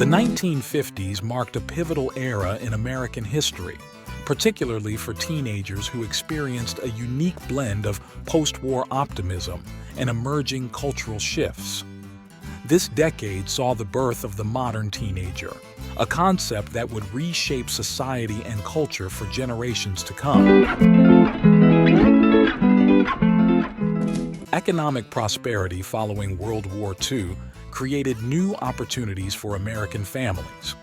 1950s marked a pivotal era in American history, particularly for teenagers who experienced a unique blend of post-war optimism and emerging cultural shifts. This decade saw the birth of the modern teenager, a concept that would reshape society and culture for generations to come. Economic prosperity following World War II created new opportunities for American families.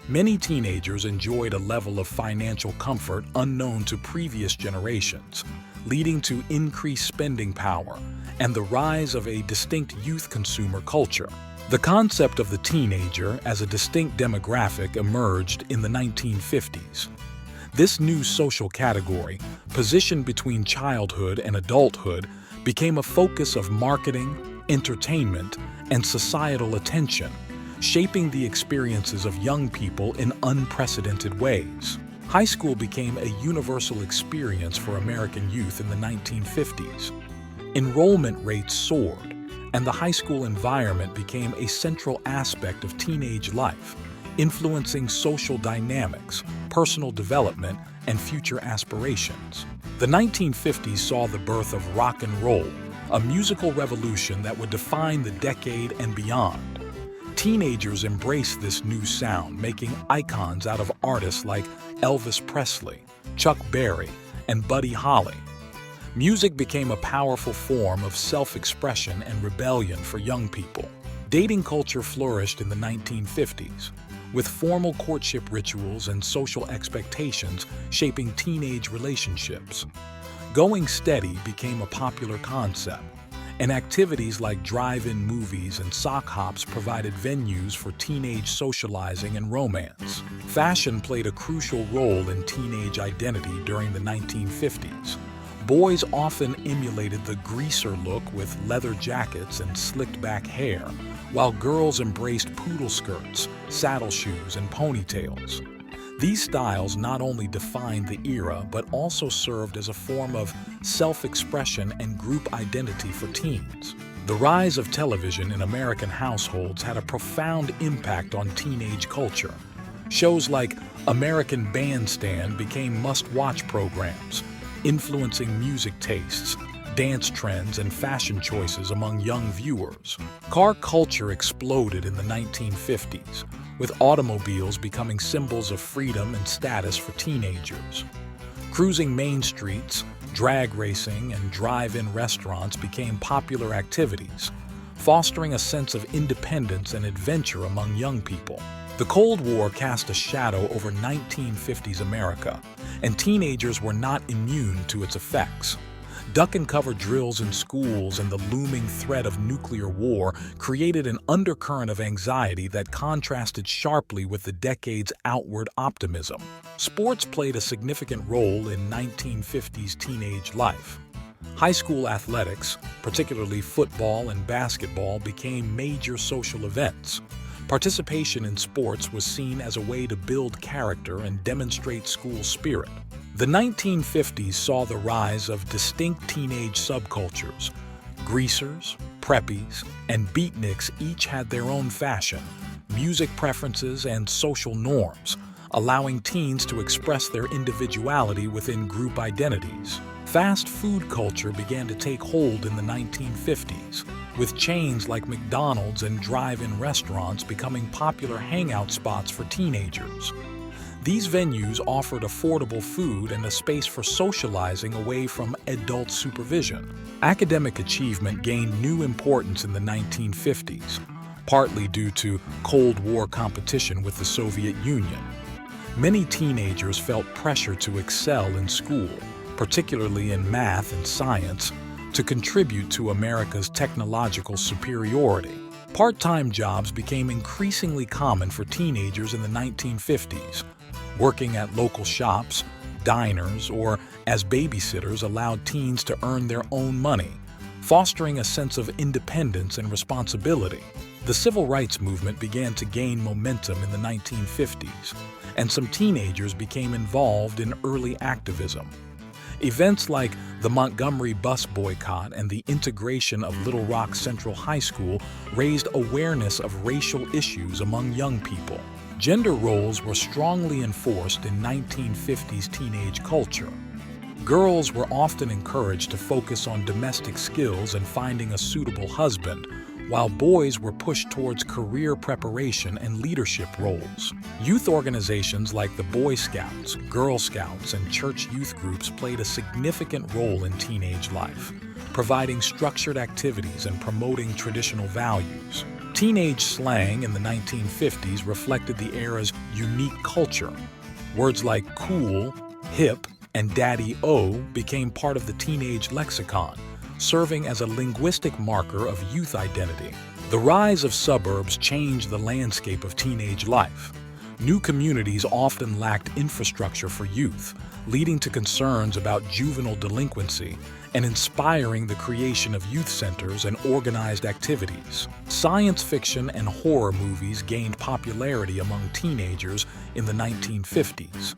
Many teenagers enjoyed a level of financial comfort unknown to previous generations, leading to increased spending power and the rise of a distinct youth consumer culture. The concept of the teenager as a distinct demographic emerged in the 1950s. This new social category, positioned between childhood and adulthood, became a focus of marketing, entertainment, and societal attention, shaping the experiences of young people in unprecedented ways. High school became a universal experience for American youth in the 1950s. Enrollment rates soared, and the high school environment became a central aspect of teenage life, influencing social dynamics, personal development, and future aspirations. The 1950s saw the birth of rock and roll, a musical revolution that would define the decade and beyond. Teenagers embraced this new sound, making icons out of artists like Elvis Presley, Chuck Berry, and Buddy Holly. Music became a powerful form of self-expression and rebellion for young people. Dating culture flourished in the 1950s, with formal courtship rituals and social expectations shaping teenage relationships. Going steady became a popular concept, and activities like drive-in movies and sock hops provided venues for teenage socializing and romance. Fashion played a crucial role in teenage identity during the 1950s. Boys often emulated the greaser look with leather jackets and slicked-back hair, while girls embraced poodle skirts, saddle shoes, and ponytails. These styles not only defined the era, but also served as a form of self-expression and group identity for teens. The rise of television in American households had a profound impact on teenage culture. Shows like American Bandstand became must-watch programs, influencing music tastes, dance trends, and fashion choices among young viewers. Car culture exploded in the 1950s, with automobiles becoming symbols of freedom and status for teenagers. Cruising main streets, drag racing, and drive-in restaurants became popular activities, fostering a sense of independence and adventure among young people. The Cold War cast a shadow over 1950s America, and teenagers were not immune to its effects. Duck-and-cover drills in schools and the looming threat of nuclear war created an undercurrent of anxiety that contrasted sharply with the decade's outward optimism. Sports played a significant role in 1950s teenage life. High school athletics, particularly football and basketball, became major social events. Participation in sports was seen as a way to build character and demonstrate school spirit. The 1950s saw the rise of distinct teenage subcultures. Greasers, preppies, and beatniks each had their own fashion, music preferences, and social norms, allowing teens to express their individuality within group identities. Fast food culture began to take hold in the 1950s, with chains like McDonald's and drive-in restaurants becoming popular hangout spots for teenagers. These venues offered affordable food and a space for socializing away from adult supervision. Academic achievement gained new importance in the 1950s, partly due to Cold War competition with the Soviet Union. Many teenagers felt pressure to excel in school, particularly in math and science, to contribute to America's technological superiority. Part-time jobs became increasingly common for teenagers in the 1950s. Working at local shops, diners, or as babysitters allowed teens to earn their own money, fostering a sense of independence and responsibility. The civil rights movement began to gain momentum in the 1950s, and some teenagers became involved in early activism. Events like the Montgomery bus boycott and the integration of Little Rock Central High School raised awareness of racial issues among young people. Gender roles were strongly enforced in 1950s teenage culture. Girls were often encouraged to focus on domestic skills and finding a suitable husband, while boys were pushed towards career preparation and leadership roles. Youth organizations like the Boy Scouts, Girl Scouts, and church youth groups played a significant role in teenage life, providing structured activities and promoting traditional values. Teenage slang in the 1950s reflected the era's unique culture. Words like cool, hip, and daddy-o became part of the teenage lexicon, serving as a linguistic marker of youth identity. The rise of suburbs changed the landscape of teenage life. New communities often lacked infrastructure for youth, leading to concerns about juvenile delinquency and inspiring the creation of youth centers and organized activities. Science fiction and horror movies gained popularity among teenagers in the 1950s.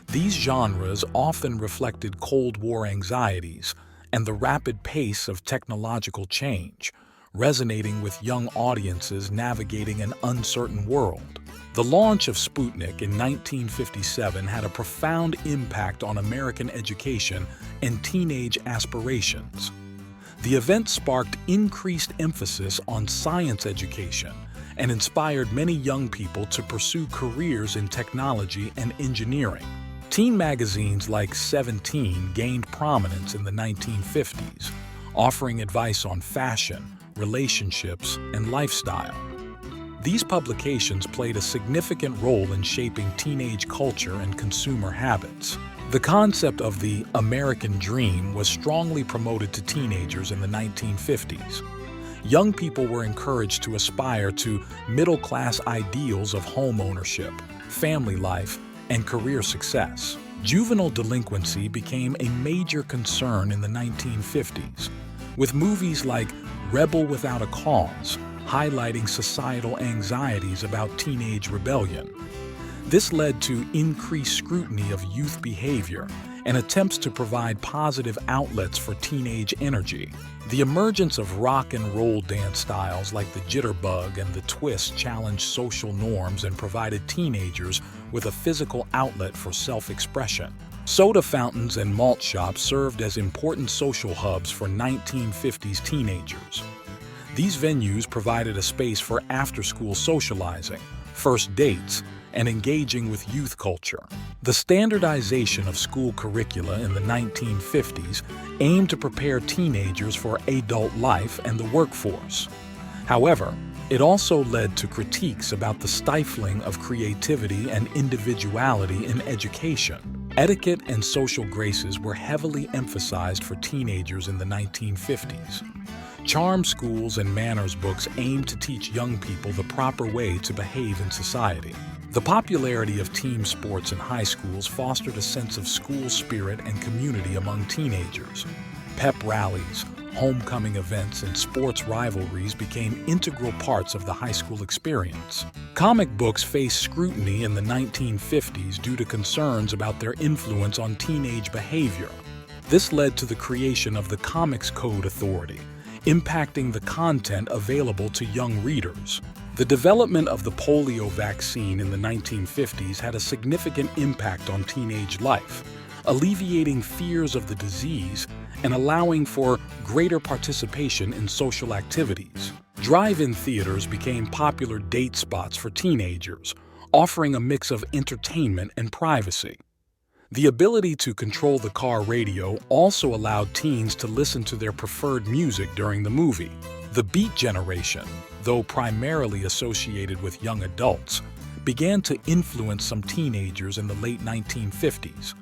These genres often reflected Cold War anxieties and the rapid pace of technological change, resonating with young audiences navigating an uncertain world. The launch of Sputnik in 1957 had a profound impact on American education and teenage aspirations. The event sparked increased emphasis on science education and inspired many young people to pursue careers in technology and engineering. Teen magazines like 17 gained prominence in the 1950s, offering advice on fashion, relationships, and lifestyle. These publications played a significant role in shaping teenage culture and consumer habits. The concept of the American dream was strongly promoted to teenagers in the 1950s. Young people were encouraged to aspire to middle-class ideals of home ownership, family life, and career success. Juvenile delinquency became a major concern in the 1950s, with movies like Rebel Without a Cause highlighting societal anxieties about teenage rebellion. This led to increased scrutiny of youth behavior and attempts to provide positive outlets for teenage energy. The emergence of rock and roll dance styles like the jitterbug and the twist challenged social norms and provided teenagers with a physical outlet for self-expression. Soda fountains and malt shops served as important social hubs for 1950s teenagers. These venues provided a space for after-school socializing, first dates, and engaging with youth culture. The standardization of school curricula in the 1950s aimed to prepare teenagers for adult life and the workforce. However, it also led to critiques about the stifling of creativity and individuality in education. Etiquette and social graces were heavily emphasized for teenagers in the 1950s. Charm schools and manners books aimed to teach young people the proper way to behave in society. The popularity of team sports in high schools fostered a sense of school spirit and community among teenagers. Pep rallies, homecoming events, and sports rivalries became integral parts of the high school experience. Comic books faced scrutiny in the 1950s due to concerns about their influence on teenage behavior. This led to the creation of the Comics Code Authority, impacting the content available to young readers. The development of the polio vaccine in the 1950s had a significant impact on teenage life, alleviating fears of the disease and allowing for greater participation in social activities. Drive-in theaters became popular date spots for teenagers, offering a mix of entertainment and privacy. The ability to control the car radio also allowed teens to listen to their preferred music during the movie. The Beat Generation, though primarily associated with young adults, began to influence some teenagers in the late 1950s.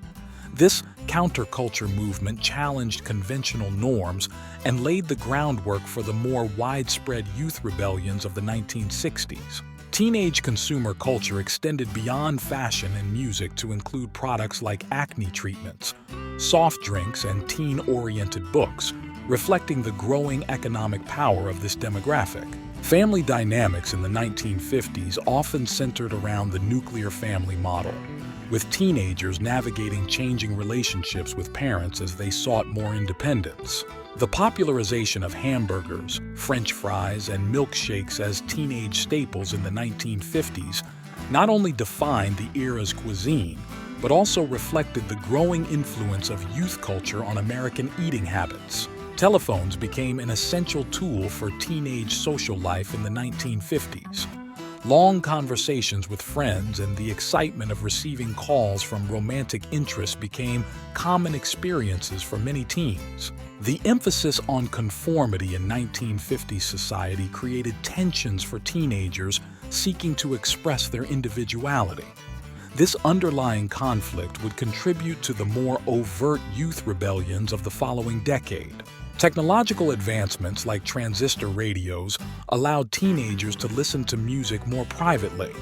This counterculture movement challenged conventional norms and laid the groundwork for the more widespread youth rebellions of the 1960s. Teenage consumer culture extended beyond fashion and music to include products like acne treatments, soft drinks, and teen-oriented books, reflecting the growing economic power of this demographic. Family dynamics in the 1950s often centered around the nuclear family model, with teenagers navigating changing relationships with parents as they sought more independence. The popularization of hamburgers, French fries, and milkshakes as teenage staples in the 1950s not only defined the era's cuisine, but also reflected the growing influence of youth culture on American eating habits. Telephones became an essential tool for teenage social life in the 1950s. Long conversations with friends and the excitement of receiving calls from romantic interests became common experiences for many teens. The emphasis on conformity in 1950s society created tensions for teenagers seeking to express their individuality. This underlying conflict would contribute to the more overt youth rebellions of the following decade. Technological advancements like transistor radios allowed teenagers to listen to music more privately,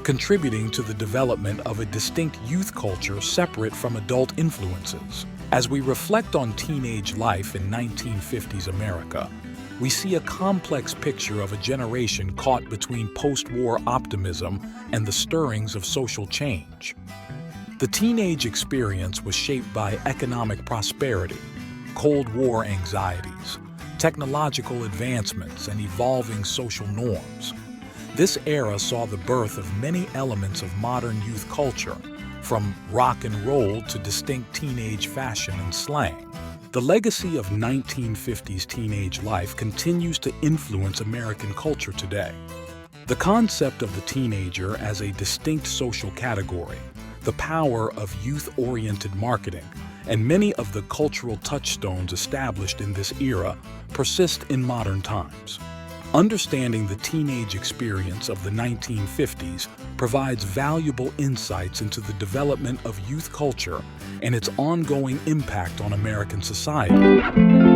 contributing to the development of a distinct youth culture separate from adult influences. As we reflect on teenage life in 1950s America, we see a complex picture of a generation caught between post-war optimism and the stirrings of social change. The teenage experience was shaped by economic prosperity, Cold War anxieties, technological advancements, and evolving social norms. This era saw the birth of many elements of modern youth culture, from rock and roll to distinct teenage fashion and slang. The legacy of 1950s teenage life continues to influence American culture today. The concept of the teenager as a distinct social category, the power of youth-oriented marketing, and many of the cultural touchstones established in this era persist in modern times. Understanding the teenage experience of the 1950s provides valuable insights into the development of youth culture and its ongoing impact on American society.